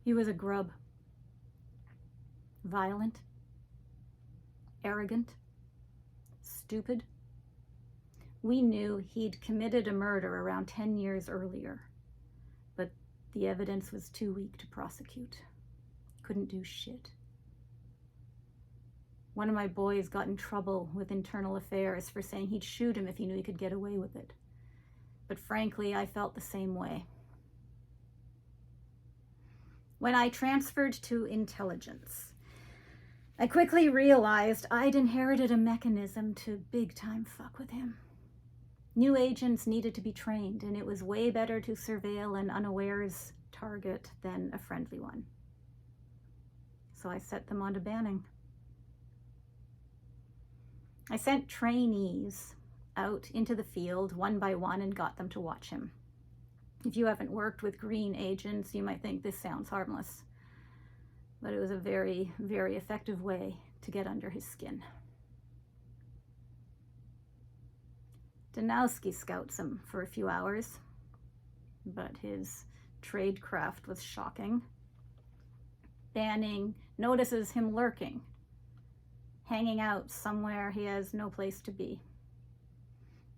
He was a grub. Violent, arrogant, stupid. We knew he'd committed a murder around 10 years earlier, but the evidence was too weak to prosecute. Couldn't do shit. One of my boys got in trouble with internal affairs for saying he'd shoot him if he knew he could get away with it. But frankly, I felt the same way. When I transferred to intelligence, I quickly realized I'd inherited a mechanism to big-time fuck with him. New agents needed to be trained, and it was way better to surveil an unawares target than a friendly one. So I set them onto Banning. I sent trainees out into the field one by one and got them to watch him. If you haven't worked with green agents, you might think this sounds harmless, but it was a very, very effective way to get under his skin. Danowski scouts him for a few hours, but his tradecraft was shocking. Banning notices him lurking, hanging out somewhere he has no place to be.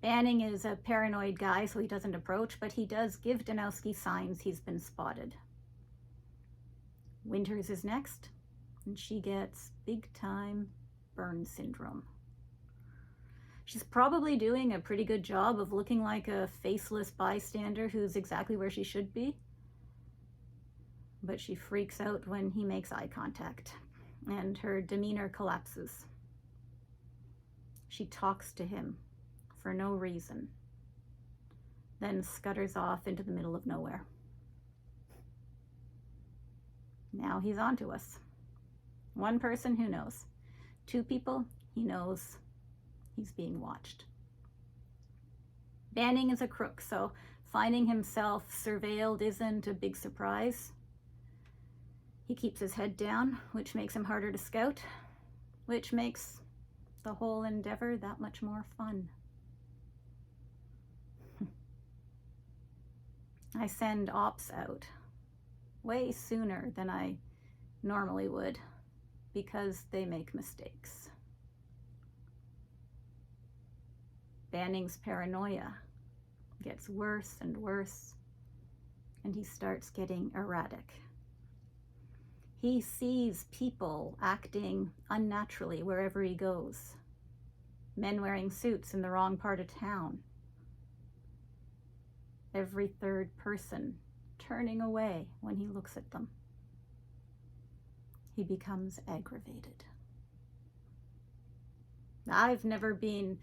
Banning is a paranoid guy, so he doesn't approach, but he does give Danowski signs he's been spotted. Winters is next, and she gets big-time burn syndrome. She's probably doing a pretty good job of looking like a faceless bystander who's exactly where she should be, but she freaks out when he makes eye contact, and her demeanor collapses. She talks to him for no reason, then scutters off into the middle of nowhere. Now he's on to us. One person, who knows? Two people, he knows he's being watched. Banning is a crook, so finding himself surveilled isn't a big surprise. He keeps his head down, which makes him harder to scout, which makes the whole endeavor that much more fun. I send ops out way sooner than I normally would because they make mistakes. Banning's paranoia gets worse and worse, and he starts getting erratic. He sees people acting unnaturally wherever he goes. Men wearing suits in the wrong part of town. Every third person turning away when he looks at them. He becomes aggravated. I've never been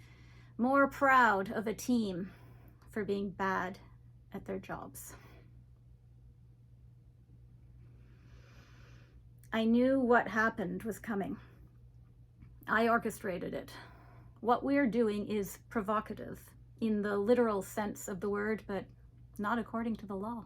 more proud of a team for being bad at their jobs. I knew what happened was coming. I orchestrated it. What we're doing is provocative in the literal sense of the word, but not according to the law.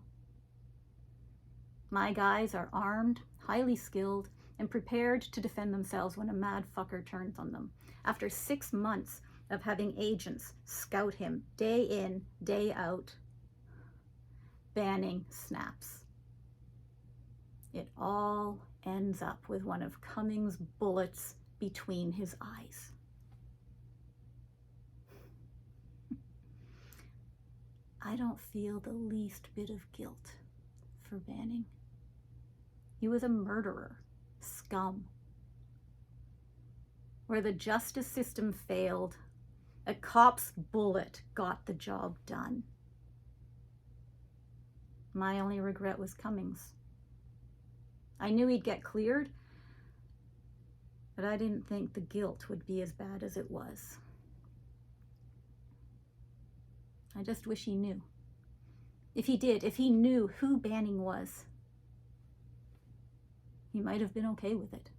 My guys are armed, highly skilled, and prepared to defend themselves when a mad fucker turns on them. After 6 months of having agents scout him day in, day out, Banning snaps. It all ends up with one of Cummings' bullets between his eyes. I don't feel the least bit of guilt for Banning. He was a murderer, scum. Where the justice system failed, a cop's bullet got the job done. My only regret was Cummings. I knew he'd get cleared, but I didn't think the guilt would be as bad as it was. I just wish he knew. If he knew who Banning was, he might have been okay with it.